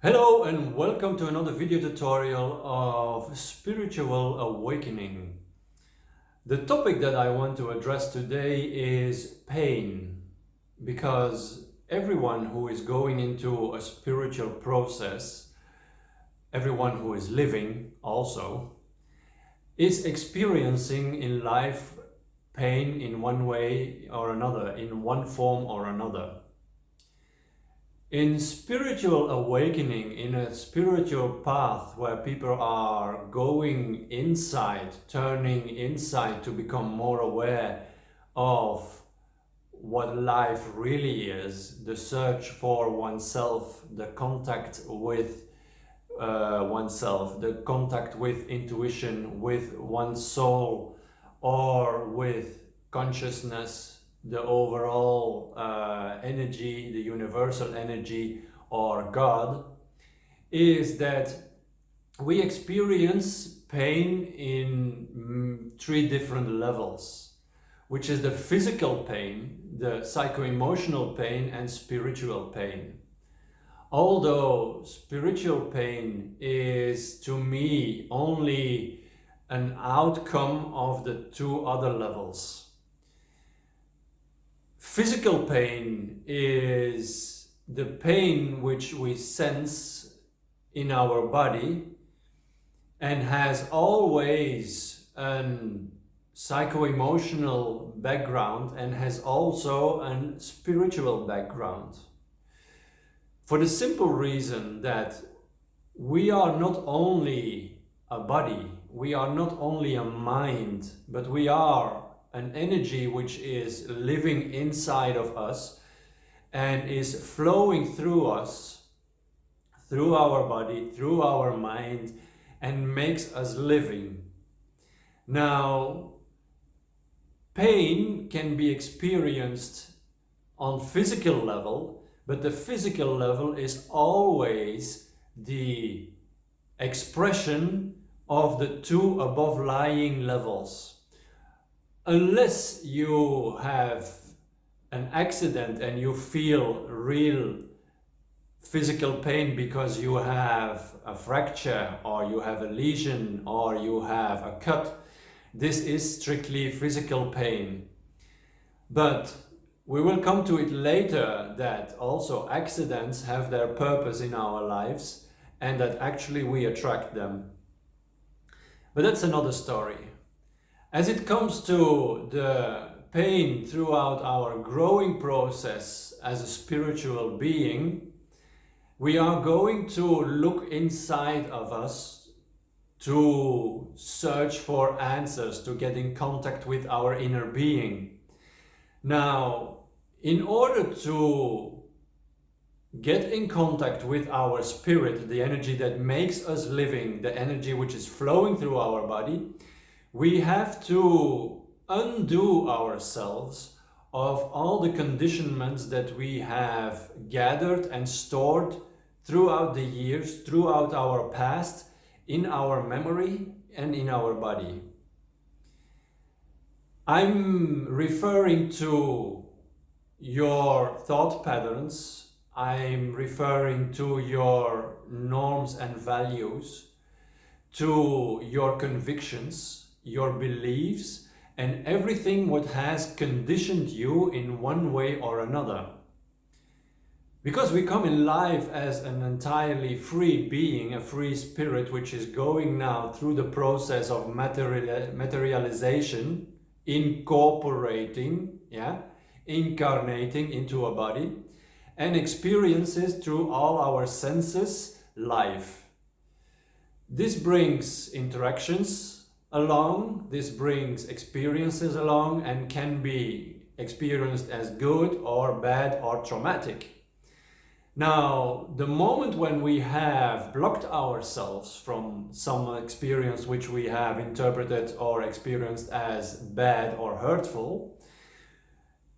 Hello and welcome to another video tutorial of spiritual awakening. The topic that I want to address today is pain, because everyone who is going into a spiritual process, everyone who is living also, is experiencing in life pain in one way or another, in one form or another. In spiritual awakening, in a spiritual path where people are going inside, turning inside to become more aware of what life really is, the search for oneself, the contact with oneself, the contact with intuition, with one's soul, or with consciousness, the overall energy, the universal energy, or God, is that we experience pain in three different levels, which is the physical pain, the psycho-emotional pain, and spiritual pain. Although spiritual pain is, to me, only an outcome of the two other levels. Physical pain is the pain which we sense in our body and has always a psycho-emotional background and has also a spiritual background. For the simple reason that we are not only a body, we are not only a mind, but we are an energy which is living inside of us and is flowing through us, through our body, through our mind, and makes us living. Now, pain can be experienced on physical level, but the physical level is always the expression of the two above lying levels. Unless you have an accident and you feel real physical pain because you have a fracture or you have a lesion or you have a cut, this is strictly physical pain. But we will come to it later that also accidents have their purpose in our lives and that actually we attract them. But that's another story. As it comes to the pain throughout our growing process as a spiritual being, we are going to look inside of us to search for answers, to get in contact with our inner being. Now, in order to get in contact with our spirit, the energy that makes us living, the energy which is flowing through our body, we have to undo ourselves of all the conditionments that we have gathered and stored throughout the years, throughout our past, in our memory and in our body. I'm referring to your thought patterns, I'm referring to your norms and values, to your convictions, your beliefs, and everything what has conditioned you in one way or another. Because we come in life as an entirely free being, a free spirit which is going now through the process of materialization, incorporating, incarnating into a body, and experiences through all our senses life. This brings interactions along, this brings experiences along, and can be experienced as good or bad or traumatic. Now, the moment when we have blocked ourselves from some experience which we have interpreted or experienced as bad or hurtful,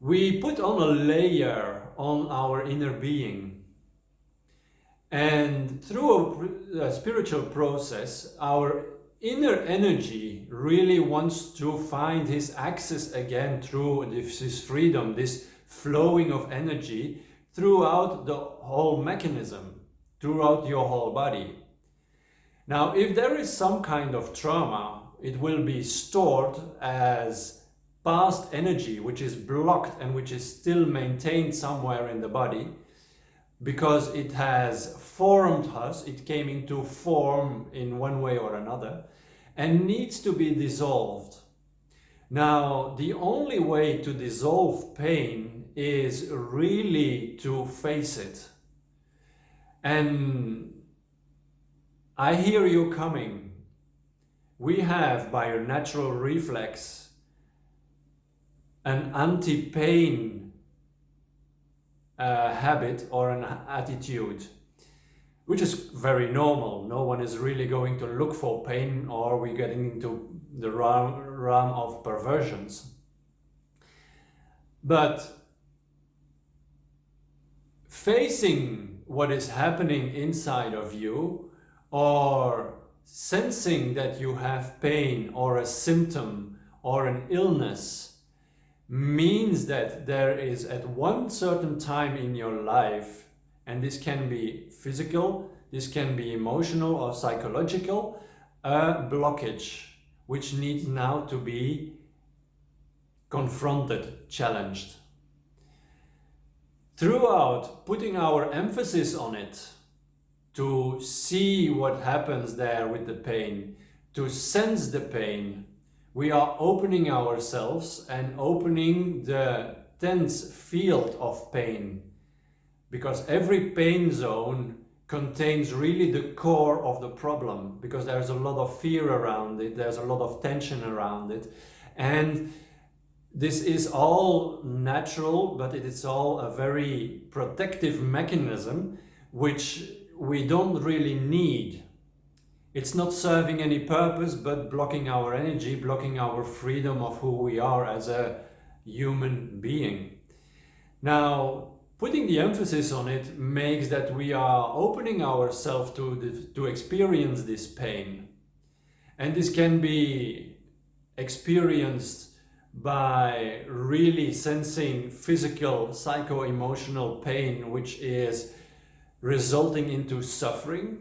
we put on a layer on our inner being. And through a spiritual process, our inner energy really wants to find his access again through this freedom, this flowing of energy throughout the whole mechanism. throughout your whole body. Now, if there is some kind of trauma, it will be stored as past energy, which is blocked and which is still maintained somewhere in the body, because it has formed us, it came into form in one way or another, and needs to be dissolved. Now, the only way to dissolve pain is really to face it. And I hear you coming. We have, by a natural reflex, an anti-pain habit or an attitude, which is very normal. No one is really going to look for pain, or we're getting into the realm of perversions. But facing what is happening inside of you, or sensing that you have pain or a symptom or an illness, means that there is at one certain time in your life, and this can be physical, this can be emotional or psychological, a blockage which needs now to be confronted, challenged. Throughout putting our emphasis on it, to see what happens there with the pain, to sense the pain, we are opening ourselves and opening the tense field of pain, because every pain zone contains really the core of the problem, because there's a lot of fear around it, there's a lot of tension around it, and this is all natural, but it is all a very protective mechanism which we don't really need. It's not serving any purpose but blocking our energy, blocking our freedom of who we are as a human being. Now, putting the emphasis on it makes that we are opening ourselves to experience this pain. And this can be experienced by really sensing physical, psycho-emotional pain, which is resulting into suffering,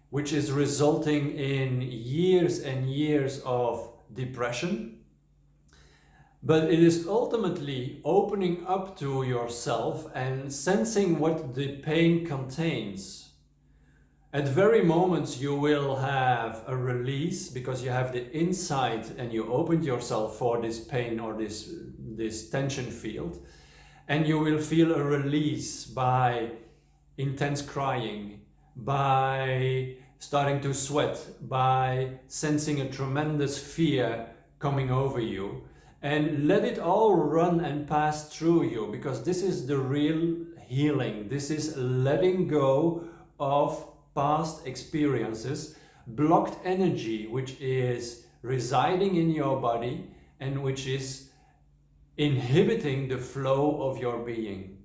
which is resulting in years and years of depression. But it is ultimately opening up to yourself and sensing what the pain contains. At very moments you will have a release because you have the insight and you opened yourself for this pain or this tension field, and you will feel a release by intense crying, by starting to sweat, by sensing a tremendous fear coming over you. And let it all run and pass through you, because this is the real healing. This is letting go of past experiences, blocked energy which is residing in your body and which is inhibiting the flow of your being.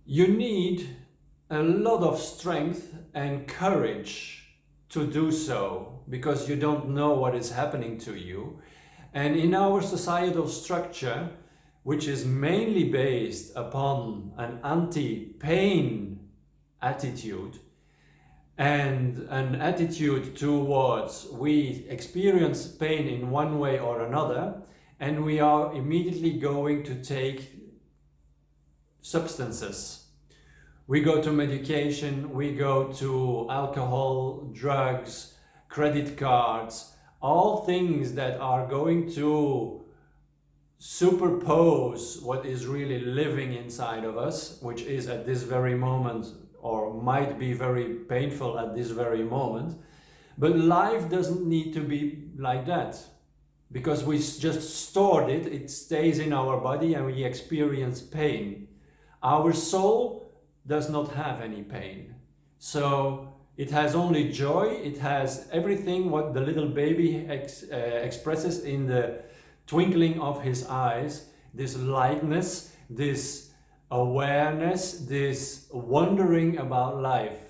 You need a lot of strength and courage to do so, because you don't know what is happening to you. And in our societal structure, which is mainly based upon an anti-pain attitude and an attitude towards we experience pain in one way or another, and we are immediately going to take substances. We go to medication, we go to alcohol, drugs, credit cards, all things that are going to superpose what is really living inside of us, which is at this very moment, or might be very painful at this very moment. But life doesn't need to be like that, because we just stored it, it stays in our body and we experience pain. Our soul does not have any pain. So it has only joy, it has everything what the little baby expresses in the twinkling of his eyes, this lightness, this awareness, this wondering about life.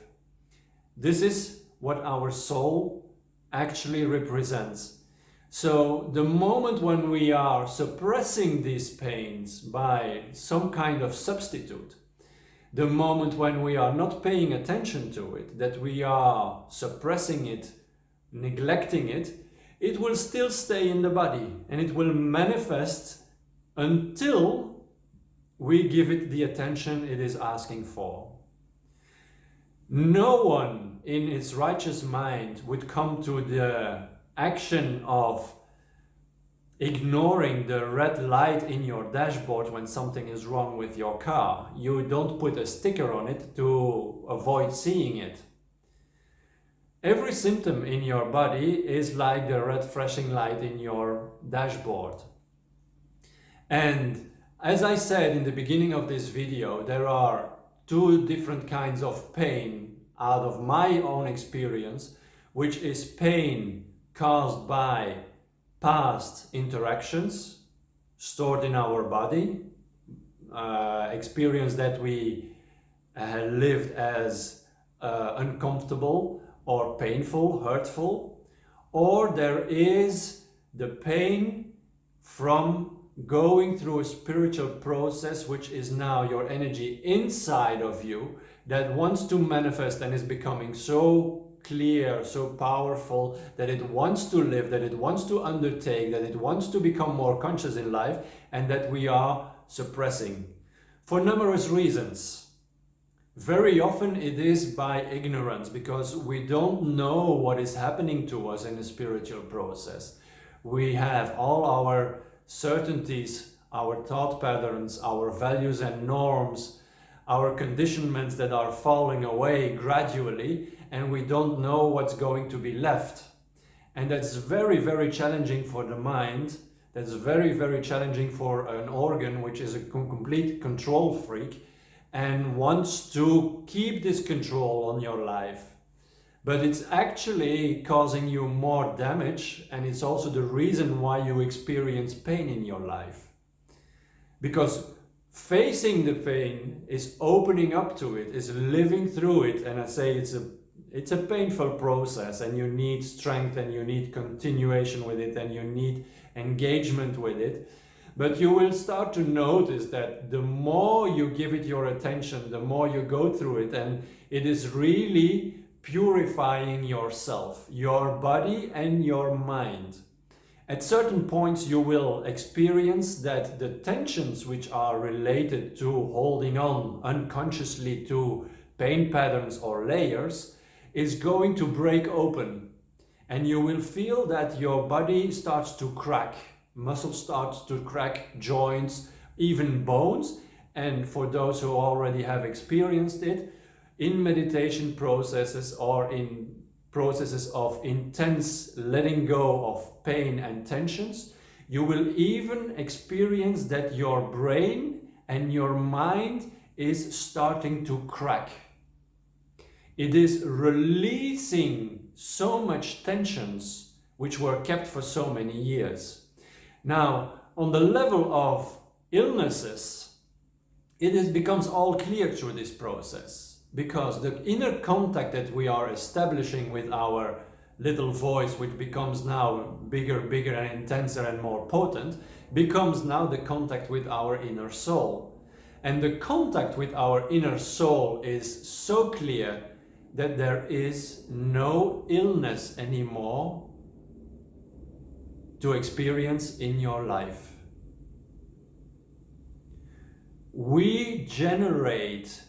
This is what our soul actually represents. So the moment when we are suppressing these pains by some kind of substitute, the moment when we are not paying attention to it, that we are suppressing it, neglecting it, it will still stay in the body and it will manifest until we give it the attention it is asking for. No one in its righteous mind would come to the action of ignoring the red light in your dashboard when something is wrong with your car. You don't put a sticker on it to avoid seeing it. Every symptom in your body is like the red flashing light in your dashboard. And as I said in the beginning of this video, there are two different kinds of pain out of my own experience, which is pain caused by past interactions stored in our body, experience that we lived as uncomfortable or painful, hurtful, or there is the pain from going through a spiritual process, which is now your energy inside of you that wants to manifest and is becoming so clear, so powerful, that it wants to live, that it wants to undertake, that it wants to become more conscious in life, and that we are suppressing for numerous reasons. Very often it is by ignorance, because we don't know what is happening to us in the spiritual process. We have all our certainties, our thought patterns, our values and norms, our conditionments that are falling away gradually, and we don't know what's going to be left. And that's very, very challenging for the mind. That's very, very challenging for an organ which is a complete control freak and wants to keep this control on your life. But it's actually causing you more damage, and it's also the reason why you experience pain in your life. Because facing the pain is opening up to it, is living through it, and I say it's a painful process, and you need strength and you need continuation with it and you need engagement with it. But you will start to notice that the more you give it your attention, the more you go through it, and it is really purifying yourself, your body and your mind. At certain points you will experience that the tensions which are related to holding on unconsciously to pain patterns or layers is going to break open, and you will feel that your body starts to crack, muscle starts to crack, joints, even bones. And for those who already have experienced it, in meditation processes or in processes of intense letting go of pain and tensions, you will even experience that your brain and your mind is starting to crack. It is releasing so much tensions which were kept for so many years. Now, on the level of illnesses, it becomes all clear through this process. Because the inner contact that we are establishing with our little voice, which becomes now bigger and intenser and more potent, becomes now the contact with our inner soul. And the contact with our inner soul is so clear that there is no illness anymore to experience in your life. We generate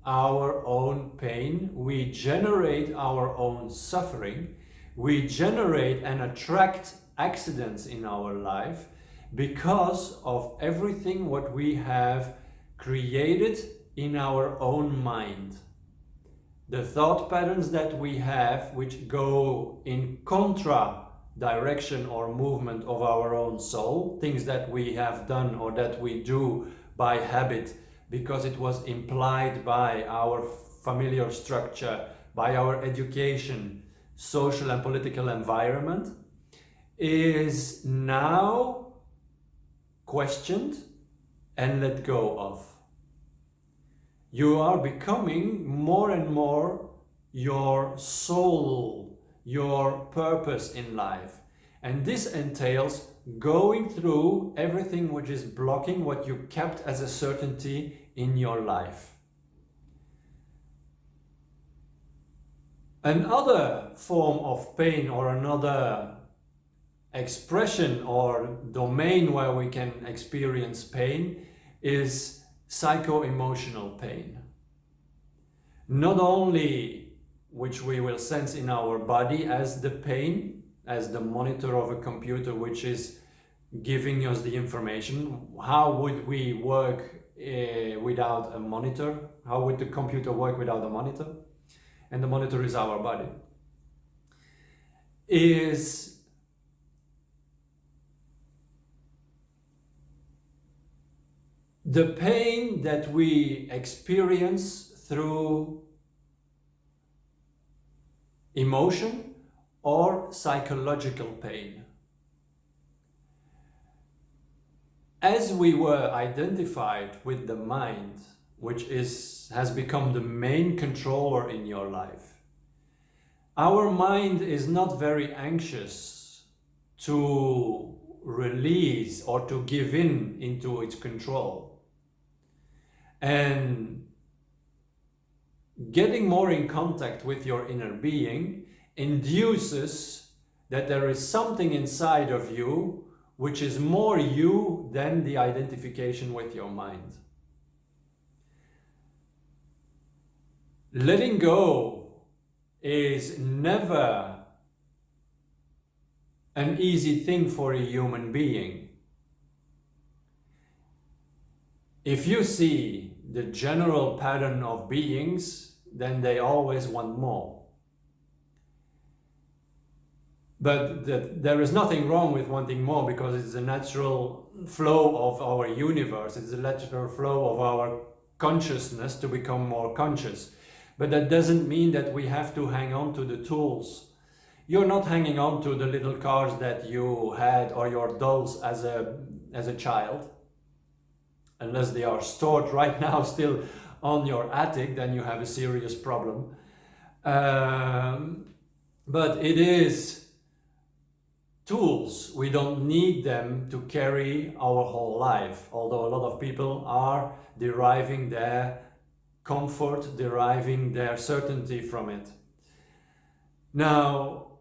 our own pain, we generate our own suffering, we generate and attract accidents in our life because of everything what we have created in our own mind. The thought patterns that we have, which go in contra direction or movement of our own soul, things that we have done or that we do by habit, because it was implied by our familiar structure, by our education, social and political environment, is now questioned and let go of. You are becoming more and more your soul, your purpose in life. And this entails going through everything which is blocking what you kept as a certainty in your life. Another form of pain, or another expression or domain where we can experience pain, is psycho-emotional pain. Not only which we will sense in our body as the pain, as the monitor of a computer which is giving us the information. How would we work without a monitor? How would the computer work without a monitor? And the monitor is our body. Is the pain that we experience through emotion or psychological pain. As we were identified with the mind, which has become the main controller in your life, our mind is not very anxious to release or to give in into its control. And getting more in contact with your inner being induces that there is something inside of you which is more you than the identification with your mind. Letting go is never an easy thing for a human being. If you see the general pattern of beings, then they always want more. But there is nothing wrong with wanting more, because it's a natural flow of our universe. It's a natural flow of our consciousness to become more conscious. But that doesn't mean that we have to hang on to the tools. You're not hanging on to the little cars that you had or your dolls as a child. Unless they are stored right now still on your attic, then you have a serious problem. But it is tools. We don't need them to carry our whole life, although a lot of people are deriving their comfort, deriving their certainty from it. Now,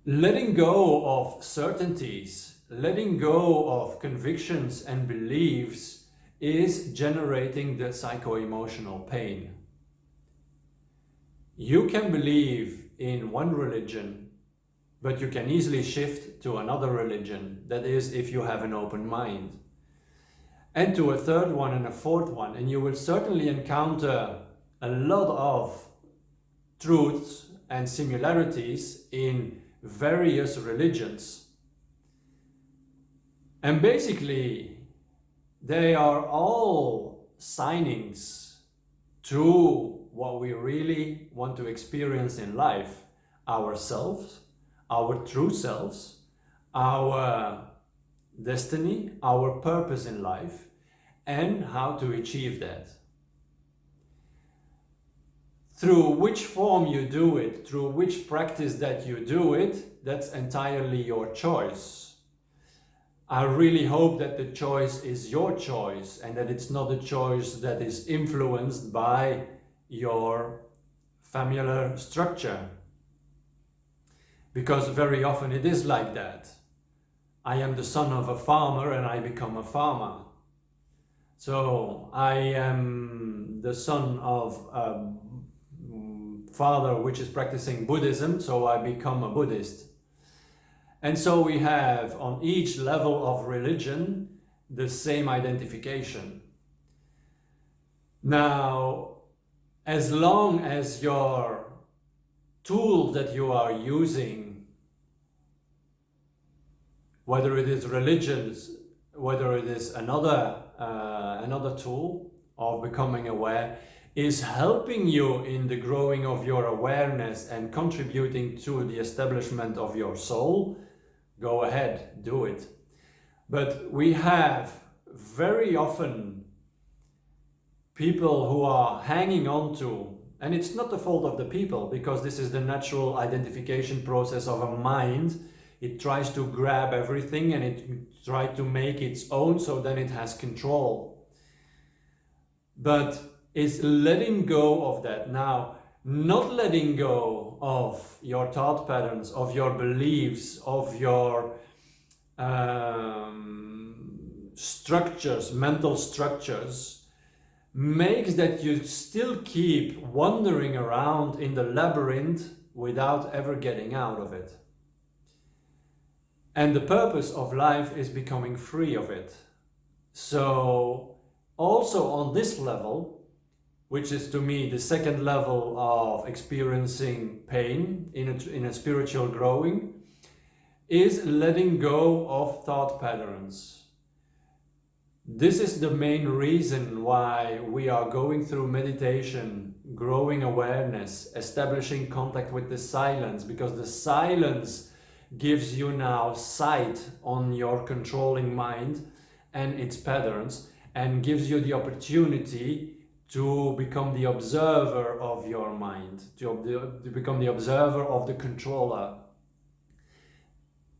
letting go of certainties, letting go of convictions and beliefs is generating the psycho-emotional pain. You can believe in one religion, but you can easily shift to another religion. That is, if you have an open mind. And to a third one and a fourth one. And you will certainly encounter a lot of truths and similarities in various religions. And basically, they are all signings to what we really want to experience in life. Ourselves, our true selves, our destiny, our purpose in life, and how to achieve that. Through which form you do it, through which practice that you do it, that's entirely your choice. I really hope that the choice is your choice and that it's not a choice that is influenced by your familiar structure. Because very often it is like that. I am the son of a farmer and I become a farmer. So I am the son of a father which is practicing Buddhism, so I become a Buddhist. And so we have on each level of religion the same identification. Now, as long as your tool that you are using, whether it is religions, whether it is another tool of becoming aware, is helping you in the growing of your awareness and contributing to the establishment of your soul, go ahead, do it. But we have very often people who are hanging on to, and it's not the fault of the people, because this is the natural identification process of a mind it tries to grab everything and it tries to make its own, so then it has control. But it's letting go of that. Now, not letting go of your thought patterns, of your beliefs, of your structures, mental structures, makes that you still keep wandering around in the labyrinth without ever getting out of it. And the purpose of life is becoming free of it. So also on this level, which is to me the second level of experiencing pain in a spiritual growing, is letting go of thought patterns. This is the main reason why we are going through meditation, growing awareness, establishing contact with the silence, because the silence gives you now sight on your controlling mind and its patterns, and gives you the opportunity to become the observer of your mind, to become the observer of the controller.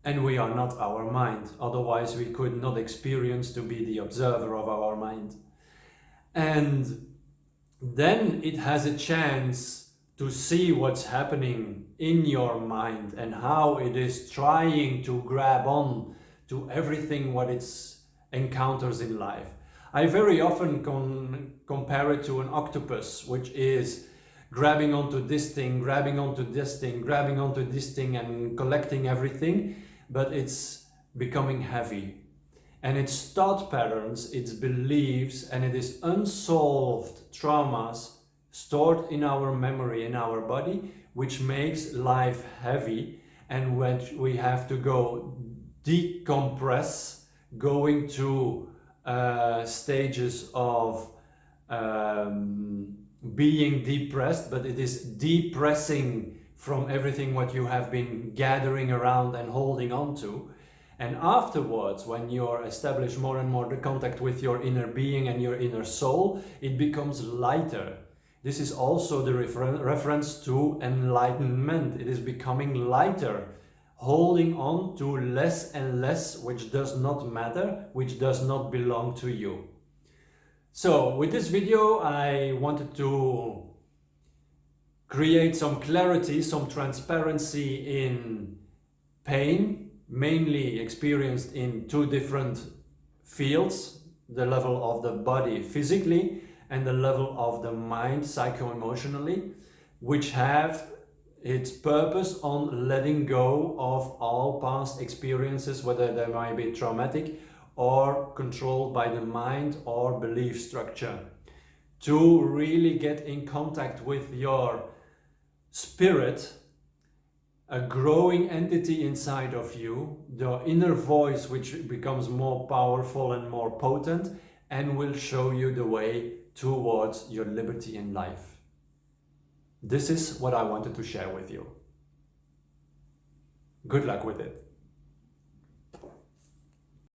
And we are not our mind, otherwise we could not experience to be the observer of our mind. And then it has a chance to see what's happening in your mind and how it is trying to grab on to everything what it encounters in life. I very often compare it to an octopus, which is grabbing onto this thing, grabbing onto this thing, grabbing onto this thing and collecting everything, but it's becoming heavy. And its thought patterns, its beliefs, and it is unsolved traumas stored in our memory, in our body, which makes life heavy, and when we have to go decompress, going to stages of being depressed, but it is depressing from everything what you have been gathering around and holding on to. And afterwards, when you're established more and more the contact with your inner being and your inner soul, it becomes lighter. This is also the reference to enlightenment. It is becoming lighter, holding on to less and less, which does not matter, which does not belong to you. So with this video, I wanted to create some clarity, some transparency in pain, mainly experienced in two different fields, the level of the body physically and the level of the mind psycho-emotionally, which have its purpose on letting go of all past experiences, whether they might be traumatic or controlled by the mind or belief structure, to really get in contact with your spirit, a growing entity inside of you, the inner voice which becomes more powerful and more potent and will show you the way towards your liberty in life. This is what I wanted to share with you. Good luck with it.